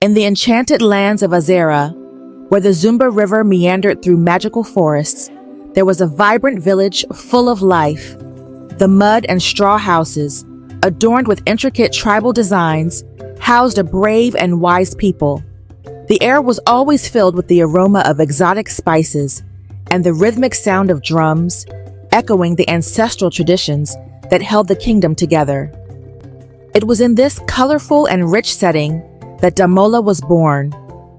In the enchanted lands of Azera, where the Zumba River meandered through magical forests, there was a vibrant village full of life. The mud and straw houses, adorned with intricate tribal designs, housed a brave and wise people. The air was always filled with the aroma of exotic spices and the rhythmic sound of drums, echoing the ancestral traditions that held the kingdom together. It was in this colorful and rich setting that Damola was born,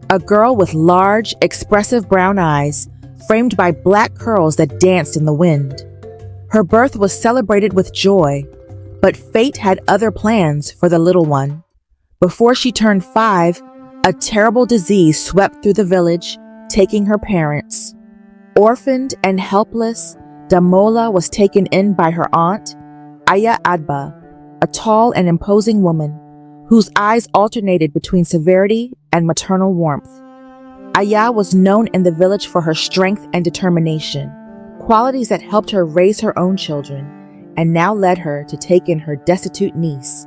a girl with large, expressive brown eyes framed by black curls that danced in the wind. Her birth was celebrated with joy, but fate had other plans for the little one. Before she turned 5, a terrible disease swept through the village, taking her parents. Orphaned and helpless, Damola was taken in by her aunt, Aya Adba, a tall and imposing woman whose eyes alternated between severity and maternal warmth. Aya was known in the village for her strength and determination, qualities that helped her raise her own children and now led her to take in her destitute niece.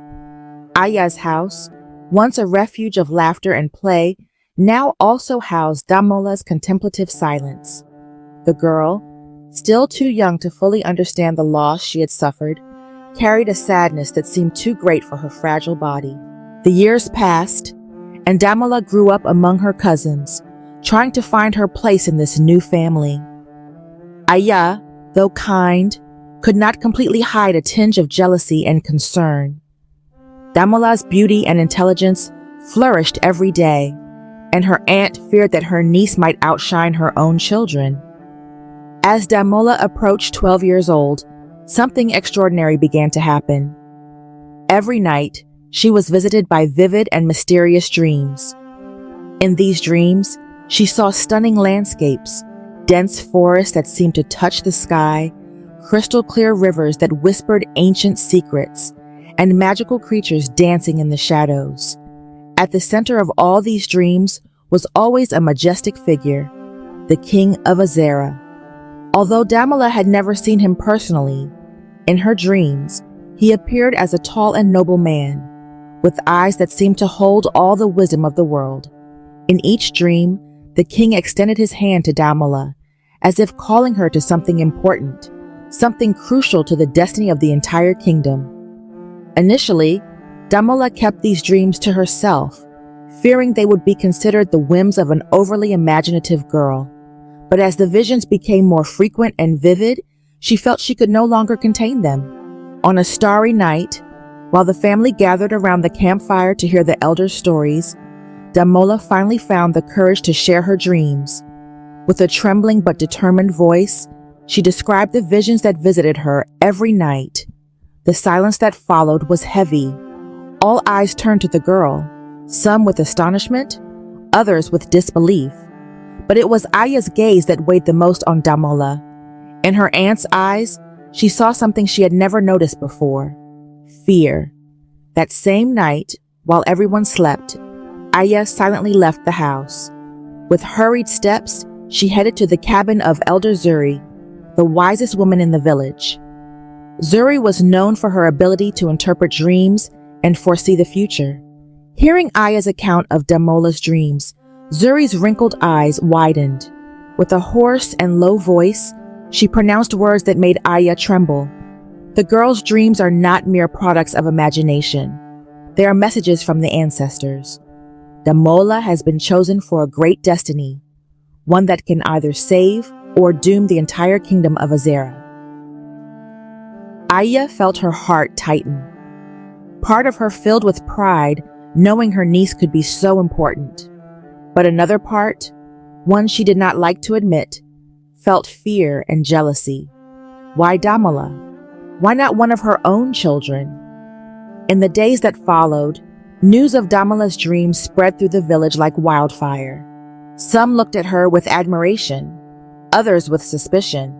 Aya's house, once a refuge of laughter and play, now also housed Damola's contemplative silence. The girl, still too young to fully understand the loss she had suffered, carried a sadness that seemed too great for her fragile body. The years passed, and Damola grew up among her cousins, trying to find her place in this new family. Aya, though kind, could not completely hide a tinge of jealousy and concern. Damola's beauty and intelligence flourished every day, and her aunt feared that her niece might outshine her own children. As Damola approached 12 years old, something extraordinary began to happen. Every night, she was visited by vivid and mysterious dreams. In these dreams, she saw stunning landscapes, dense forests that seemed to touch the sky, crystal-clear rivers that whispered ancient secrets, and magical creatures dancing in the shadows. At the center of all these dreams was always a majestic figure, the King of Azera. Although Damola had never seen him personally, in her dreams, he appeared as a tall and noble man, with eyes that seemed to hold all the wisdom of the world. In each dream, the king extended his hand to Damola, as if calling her to something important, something crucial to the destiny of the entire kingdom. Initially, Damola kept these dreams to herself, fearing they would be considered the whims of an overly imaginative girl. But as the visions became more frequent and vivid, she felt she could no longer contain them. On a starry night, while the family gathered around the campfire to hear the elders' stories, Damola finally found the courage to share her dreams. With a trembling but determined voice, she described the visions that visited her every night. The silence that followed was heavy. All eyes turned to the girl, some with astonishment, others with disbelief. But it was Aya's gaze that weighed the most on Damola. In her aunt's eyes, she saw something she had never noticed before: fear. That same night, while everyone slept, Aya silently left the house. With hurried steps, she headed to the cabin of Elder Zuri, the wisest woman in the village. Zuri was known for her ability to interpret dreams and foresee the future. Hearing Aya's account of Damola's dreams, Zuri's wrinkled eyes widened. With a hoarse and low voice, she pronounced words that made Aya tremble. The girl's dreams are not mere products of imagination. They are messages from the ancestors. Damola has been chosen for a great destiny, one that can either save or doom the entire kingdom of Azera. Aya felt her heart tighten. Part of her filled with pride, knowing her niece could be so important. But another part, one she did not like to admit, felt fear and jealousy. Why Damola? Why not one of her own children? In the days that followed, news of Damola's dreams spread through the village like wildfire. Some looked at her with admiration, others with suspicion.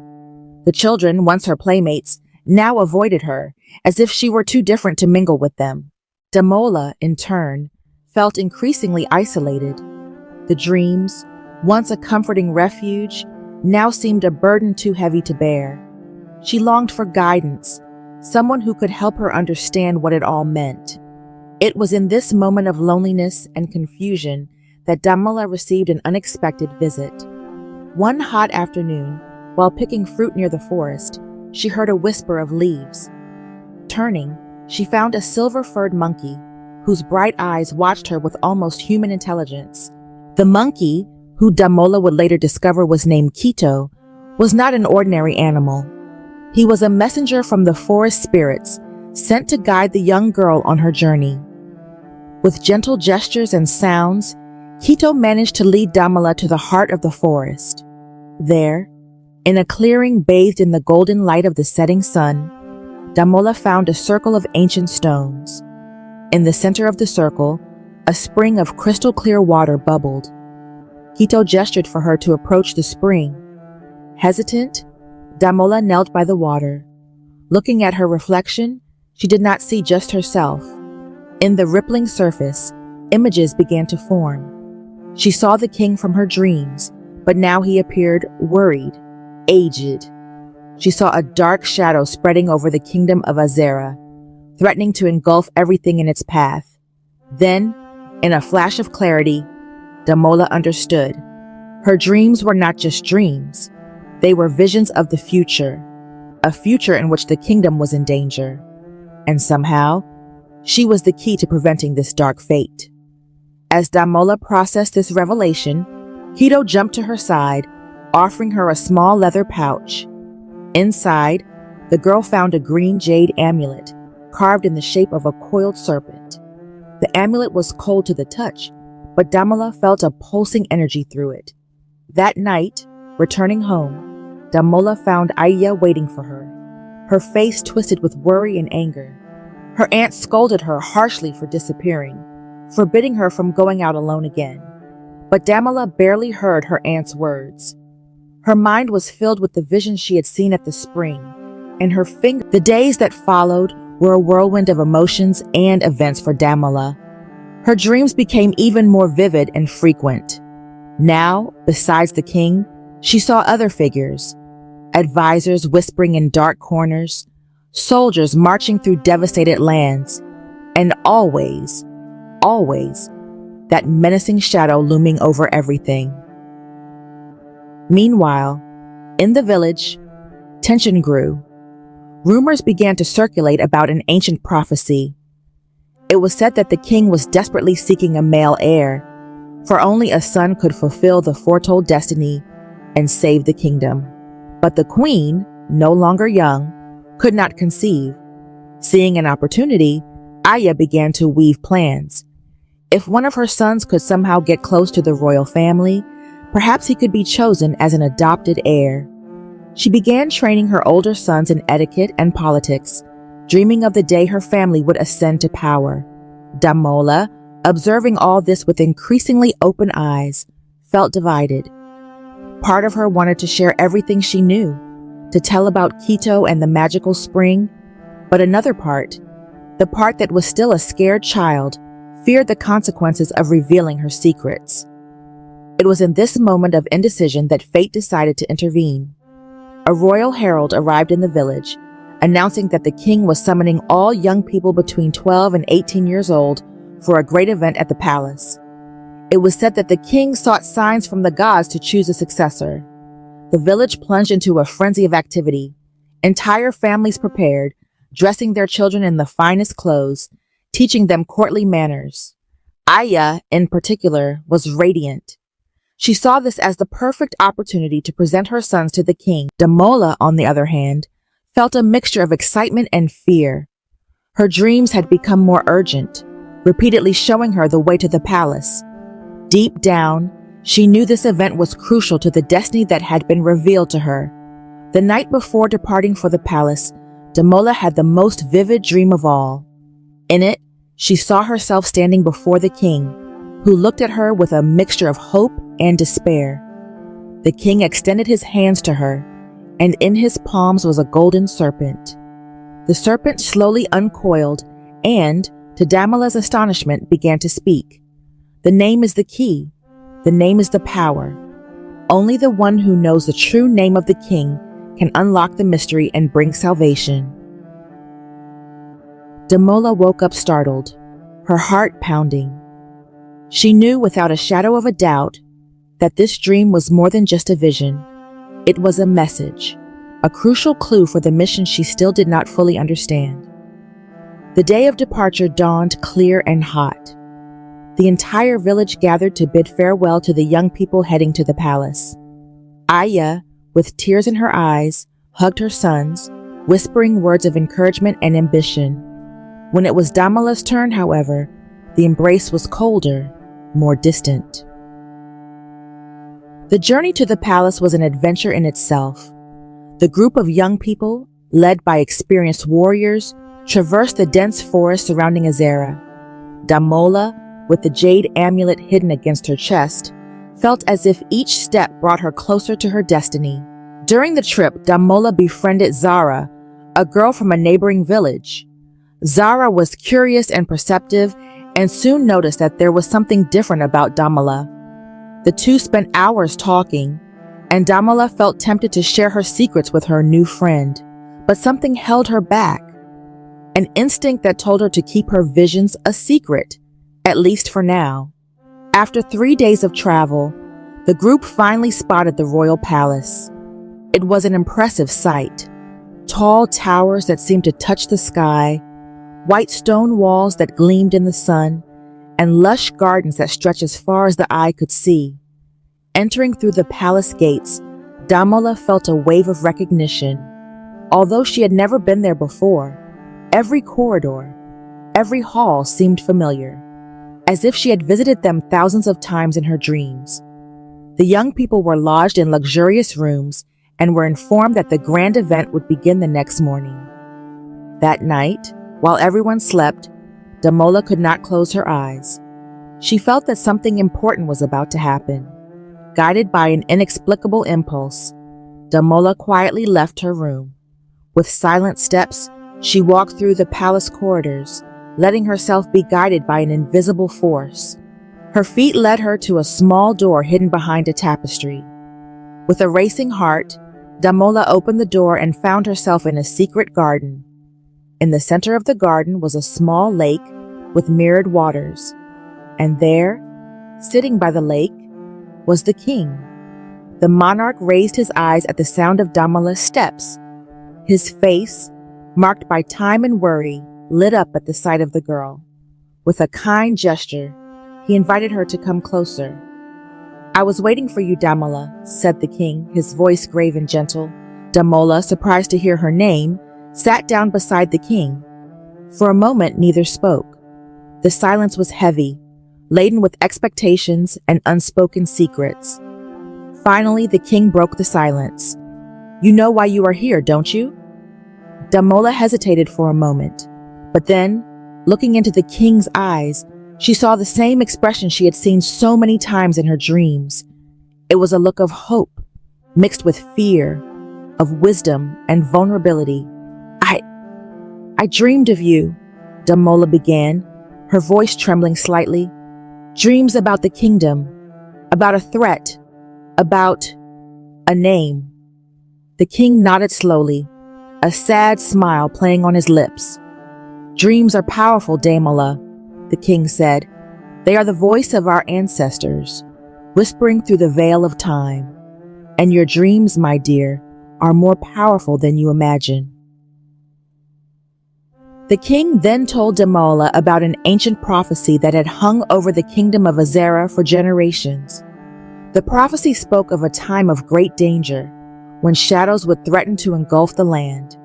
The children, once her playmates, now avoided her, as if she were too different to mingle with them. Damola, in turn, felt increasingly isolated. The dreams, once a comforting refuge, now seemed a burden too heavy to bear. She longed for guidance, someone who could help her understand what it all meant. It was in this moment of loneliness and confusion that Damola received an unexpected visit. One hot afternoon, while picking fruit near the forest, she heard a whisper of leaves. Turning, she found a silver-furred monkey, whose bright eyes watched her with almost human intelligence. The monkey, who Damola would later discover was named Quito, was not an ordinary animal. He was a messenger from the forest spirits, sent to guide the young girl on her journey. With gentle gestures and sounds, Quito managed to lead Damola to the heart of the forest. There, in a clearing bathed in the golden light of the setting sun, Damola found a circle of ancient stones. In the center of the circle, a spring of crystal-clear water bubbled. Quito gestured for her to approach the spring. Hesitant, Damola knelt by the water. Looking at her reflection, she did not see just herself. In the rippling surface, images began to form. She saw the king from her dreams, but now he appeared worried, aged. She saw a dark shadow spreading over the kingdom of Azera, threatening to engulf everything in its path. Then, in a flash of clarity, Damola understood. Her dreams were not just dreams. They were visions of the future, a future in which the kingdom was in danger. And somehow, she was the key to preventing this dark fate. As Damola processed this revelation, Quito jumped to her side, offering her a small leather pouch. Inside, the girl found a green jade amulet, carved in the shape of a coiled serpent. The amulet was cold to the touch, but Damola felt a pulsing energy through it. That night, returning home, Damola found Aya waiting for her, her face twisted with worry and anger. Her aunt scolded her harshly for disappearing, forbidding her from going out alone again. But Damola barely heard her aunt's words. Her mind was filled with the visions she had seen at the spring, and the days that followed were a whirlwind of emotions and events for Damola. Her dreams became even more vivid and frequent. Now, besides the king, she saw other figures, advisors whispering in dark corners, soldiers marching through devastated lands, and always, that menacing shadow looming over everything. Meanwhile, in the village, tension grew. Rumors began to circulate about an ancient prophecy. It was said that the king was desperately seeking a male heir, for only a son could fulfill the foretold destiny and save the kingdom. But the queen, no longer young, could not conceive. Seeing an opportunity, Aya began to weave plans. If one of her sons could somehow get close to the royal family, perhaps he could be chosen as an adopted heir. She began training her older sons in etiquette and politics, dreaming of the day her family would ascend to power. Damola, observing all this with increasingly open eyes, felt divided. Part of her wanted to share everything she knew, to tell about Quito and the magical spring, but another part, the part that was still a scared child, feared the consequences of revealing her secrets. It was in this moment of indecision that fate decided to intervene. A royal herald arrived in the village, announcing that the king was summoning all young people between 12 and 18 years old for a great event at the palace. It was said that the king sought signs from the gods to choose a successor. The village plunged into a frenzy of activity. Entire families prepared, dressing their children in the finest clothes, teaching them courtly manners. Aya, in particular, was radiant. She saw this as the perfect opportunity to present her sons to the king. Damola, on the other hand, felt a mixture of excitement and fear. Her dreams had become more urgent, repeatedly showing her the way to the palace. Deep down, she knew this event was crucial to the destiny that had been revealed to her. The night before departing for the palace, Damola had the most vivid dream of all. In it, she saw herself standing before the king, who looked at her with a mixture of hope and despair. The king extended his hands to her, and in his palms was a golden serpent. The serpent slowly uncoiled and, to Damola's astonishment, began to speak. The name is the key. The name is the power. Only the one who knows the true name of the king can unlock the mystery and bring salvation. Damola woke up startled. her heart pounding. She knew without a shadow of a doubt that this dream was more than just a vision. It was a message, a crucial clue for the mission she still did not fully understand. The day of departure dawned clear and hot. The entire village gathered to bid farewell to the young people heading to the palace. Aya, with tears in her eyes, hugged her sons, whispering words of encouragement and ambition. When it was Damola's turn, however, the embrace was colder, more distant. The journey to the palace was an adventure in itself. The group of young people, led by experienced warriors, traversed the dense forest surrounding Azera. Damola, with the jade amulet hidden against her chest, felt as if each step brought her closer to her destiny. During the trip, Damola befriended Zara, a girl from a neighboring village. Zara was curious and perceptive, and soon noticed that there was something different about Damola. The two spent hours talking, and Damola felt tempted to share her secrets with her new friend, but something held her back. An instinct that told her to keep her visions a secret, at least for now. After 3 days of travel, the group finally spotted the royal palace. It was an impressive sight. Tall towers that seemed to touch the sky, white stone walls that gleamed in the sun, and lush gardens that stretched as far as the eye could see. Entering through the palace gates, Damola felt a wave of recognition. Although she had never been there before, every corridor, every hall seemed familiar, as if she had visited them thousands of times in her dreams. The young people were lodged in luxurious rooms and were informed that the grand event would begin the next morning. That night, while everyone slept, Damola could not close her eyes. She felt that something important was about to happen. Guided by an inexplicable impulse, Damola quietly left her room. With silent steps, she walked through the palace corridors, letting herself be guided by an invisible force. Her feet led her to a small door hidden behind a tapestry. With a racing heart, Damola opened the door and found herself in a secret garden. In the center of the garden was a small lake with mirrored waters, and there, sitting by the lake, was the king. The monarch raised his eyes at the sound of Damola's steps. His face, marked by time and worry, lit up at the sight of the girl. With a kind gesture, he invited her to come closer. "I was waiting for you, Damola," said the king, his voice grave and gentle. Damola, surprised to hear her name, sat down beside the king. For a moment, neither spoke. The silence was heavy, laden with expectations and unspoken secrets. Finally, the king broke the silence. "You know why you are here, don't you?" Damola hesitated for a moment, but then, looking into the king's eyes, she saw the same expression she had seen so many times in her dreams. It was a look of hope, mixed with fear, of wisdom and vulnerability. I dreamed of you," Damola began, her voice trembling slightly. "Dreams about the kingdom, about a threat, about a name." The king nodded slowly, a sad smile playing on his lips. "Dreams are powerful, Damola," the king said. "They are the voice of our ancestors, whispering through the veil of time. And your dreams, my dear, are more powerful than you imagine." The king then told Damola about an ancient prophecy that had hung over the kingdom of Azera for generations. The prophecy spoke of a time of great danger, when shadows would threaten to engulf the land.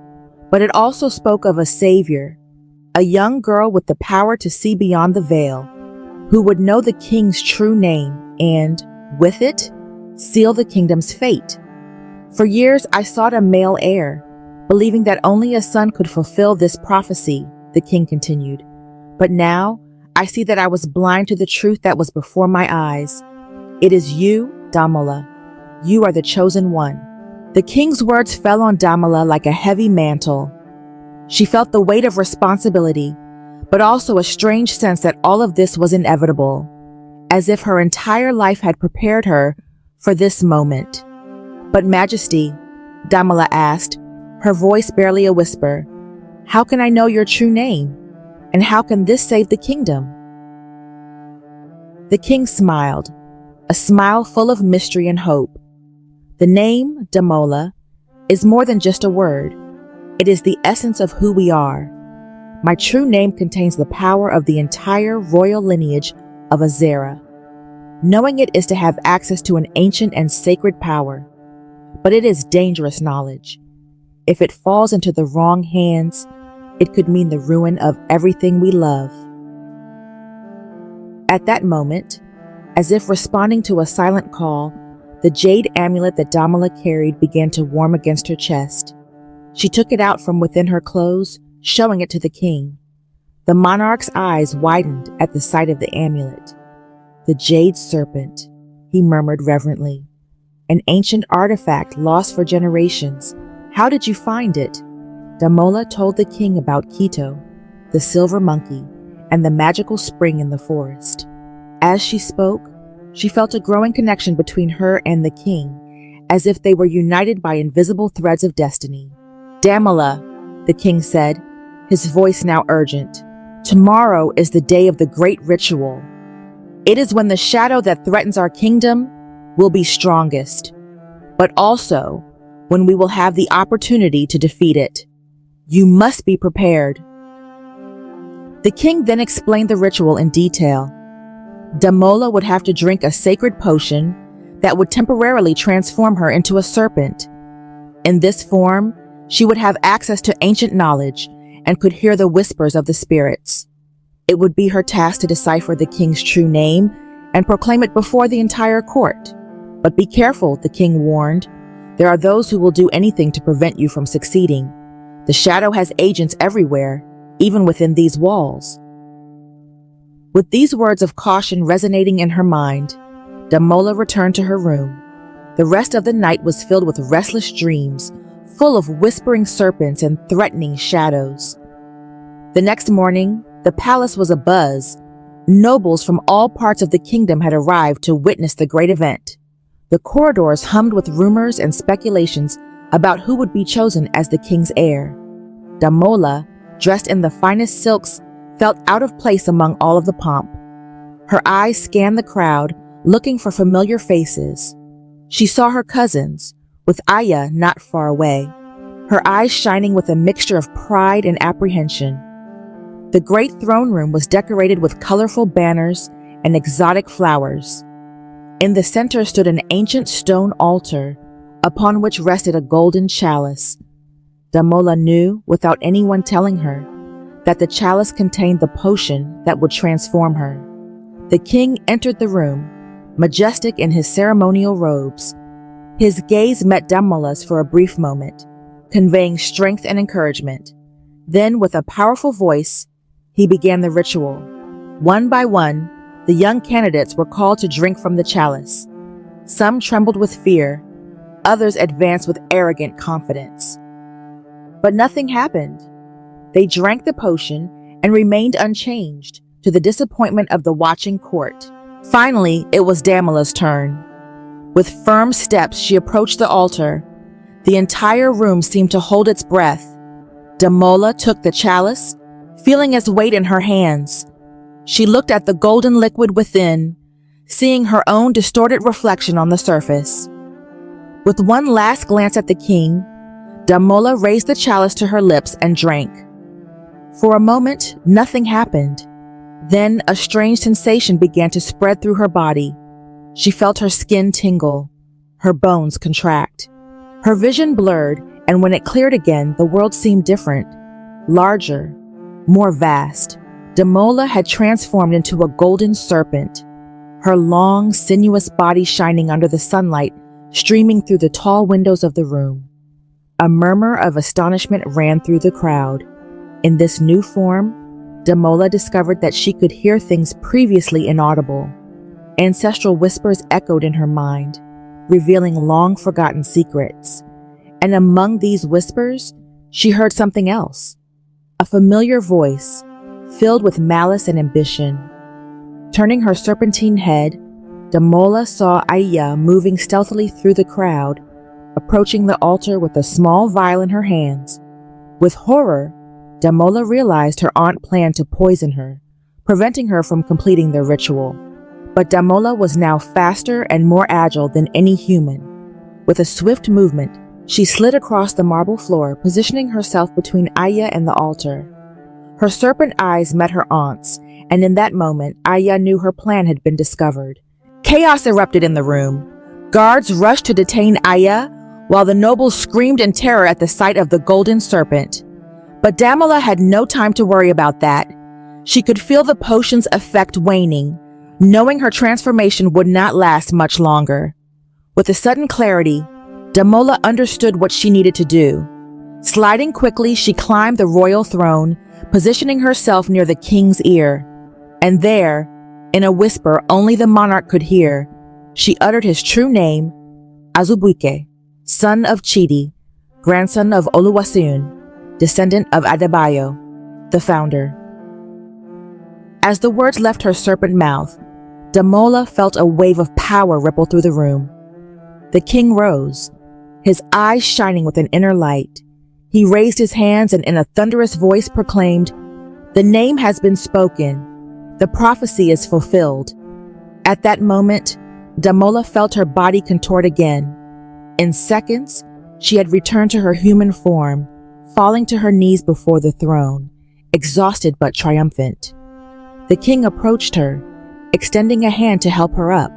But it also spoke of a savior, a young girl with the power to see beyond the veil, who would know the king's true name and, with it, seal the kingdom's fate. "For years I sought a male heir, believing that only a son could fulfill this prophecy," the king continued. "But now I see that I was blind to the truth that was before my eyes. It is you, Damola. You are the chosen one." The king's words fell on Damola like a heavy mantle. She felt the weight of responsibility, but also a strange sense that all of this was inevitable, as if her entire life had prepared her for this moment. "But Majesty," Damola asked, her voice barely a whisper, "how can I know your true name? And how can this save the kingdom?" The king smiled, a smile full of mystery and hope. The name, Damola, is more than just a word. It is the essence of who we are. My true name contains the power of the entire royal lineage of Azera. Knowing it is to have access to an ancient and sacred power, but it is dangerous knowledge. If it falls into the wrong hands, it could mean the ruin of everything we love. At that moment, as if responding to a silent call, the jade amulet that Damola carried began to warm against her chest. She took it out from within her clothes, showing it to the king. The monarch's eyes widened at the sight of the amulet. "The jade serpent," he murmured reverently. "An ancient artifact lost for generations. How did you find it?" Damola told the king about Quito, the silver monkey, and the magical spring in the forest. As she spoke, she felt a growing connection between her and the king, as if they were united by invisible threads of destiny. "Damola," the king said, his voice now urgent, "tomorrow is the day of the great ritual. It is when the shadow that threatens our kingdom will be strongest, but also when we will have the opportunity to defeat it. You must be prepared." The king then explained the ritual in detail. Damola would have to drink a sacred potion that would temporarily transform her into a serpent. In this form, she would have access to ancient knowledge and could hear the whispers of the spirits. It would be her task to decipher the king's true name and proclaim it before the entire court. "But be careful," the king warned. "There are those who will do anything to prevent you from succeeding. The shadow has agents everywhere, even within these walls." With these words of caution resonating in her mind, Damola returned to her room. The rest of the night was filled with restless dreams, full of whispering serpents and threatening shadows. The next morning, the palace was abuzz. Nobles from all parts of the kingdom had arrived to witness the great event. The corridors hummed with rumors and speculations about who would be chosen as the king's heir. Damola, dressed in the finest silks, felt out of place among all of the pomp. Her eyes scanned the crowd, looking for familiar faces. She saw her cousins, with Aya not far away, her eyes shining with a mixture of pride and apprehension. The great throne room was decorated with colorful banners and exotic flowers. In the center stood an ancient stone altar, upon which rested a golden chalice. Damola knew, without anyone telling her, that the chalice contained the potion that would transform her. The king entered the room, majestic in his ceremonial robes. His gaze met Damola's for a brief moment, conveying strength and encouragement. Then, with a powerful voice, he began the ritual. One by one, the young candidates were called to drink from the chalice. Some trembled with fear, others advanced with arrogant confidence. But nothing happened. They drank the potion and remained unchanged, to the disappointment of the watching court. Finally, it was Damola's turn. With firm steps, she approached the altar. The entire room seemed to hold its breath. Damola took the chalice, feeling its weight in her hands. She looked at the golden liquid within, seeing her own distorted reflection on the surface. With one last glance at the king, Damola raised the chalice to her lips and drank. For a moment, nothing happened. Then a strange sensation began to spread through her body. She felt her skin tingle, her bones contract. Her vision blurred, and when it cleared again, the world seemed different, larger, more vast. Damola had transformed into a golden serpent, her long, sinuous body shining under the sunlight, streaming through the tall windows of the room. A murmur of astonishment ran through the crowd. In this new form, Damola discovered that she could hear things previously inaudible. Ancestral whispers echoed in her mind, revealing long-forgotten secrets. And among these whispers, she heard something else. A familiar voice, filled with malice and ambition. Turning her serpentine head, Damola saw Aya moving stealthily through the crowd, approaching the altar with a small vial in her hands. With horror, Damola realized her aunt planned to poison her, preventing her from completing the ritual. But Damola was now faster and more agile than any human. With a swift movement, she slid across the marble floor, positioning herself between Aya and the altar. Her serpent eyes met her aunt's, and in that moment, Aya knew her plan had been discovered. Chaos erupted in the room. Guards rushed to detain Aya, while the nobles screamed in terror at the sight of the golden serpent. But Damola had no time to worry about that. She could feel the potion's effect waning, knowing her transformation would not last much longer. With a sudden clarity, Damola understood what she needed to do. Sliding quickly, she climbed the royal throne, positioning herself near the king's ear. And there, in a whisper only the monarch could hear, she uttered his true name, Azubuike, son of Chidi, grandson of Oluwaseun, descendant of Adebayo, the founder. As the words left her serpent mouth, Damola felt a wave of power ripple through the room. The king rose, his eyes shining with an inner light. He raised his hands and in a thunderous voice proclaimed, "The name has been spoken. The prophecy is fulfilled." At that moment, Damola felt her body contort again. In seconds, she had returned to her human form, falling to her knees before the throne, exhausted but triumphant. The king approached her, extending a hand to help her up.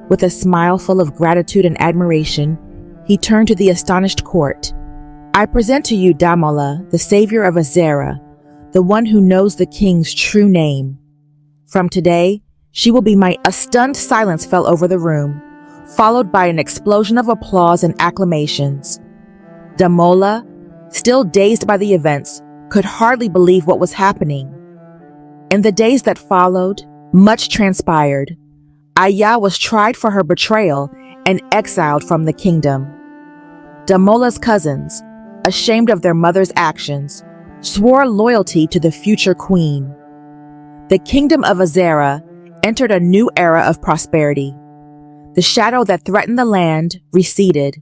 With a smile full of gratitude and admiration, he turned to the astonished court. "I present to you Damola, the savior of Azera, the one who knows the king's true name. From today, she will be my..." A stunned silence fell over the room, followed by an explosion of applause and acclamations. Damola, still dazed by the events, could hardly believe what was happening. In the days that followed, much transpired. Aya was tried for her betrayal and exiled from the kingdom. Damola's cousins, ashamed of their mother's actions, swore loyalty to the future queen. The kingdom of Azera entered a new era of prosperity. The shadow that threatened the land receded,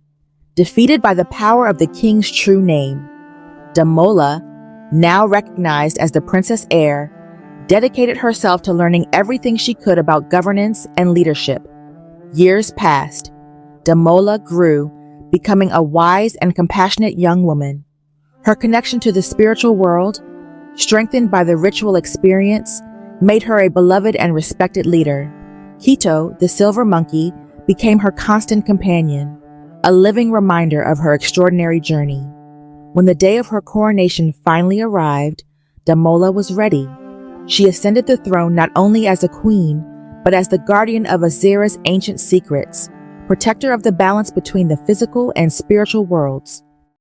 defeated by the power of the king's true name. Damola, now recognized as the princess heir, dedicated herself to learning everything she could about governance and leadership. Years passed. Damola grew, becoming a wise and compassionate young woman. Her connection to the spiritual world, strengthened by the ritual experience, made her a beloved and respected leader. Quito, the silver monkey, became her constant companion, a living reminder of her extraordinary journey. When the day of her coronation finally arrived, Damola was ready. She ascended the throne not only as a queen, but as the guardian of Azera's ancient secrets, protector of the balance between the physical and spiritual worlds.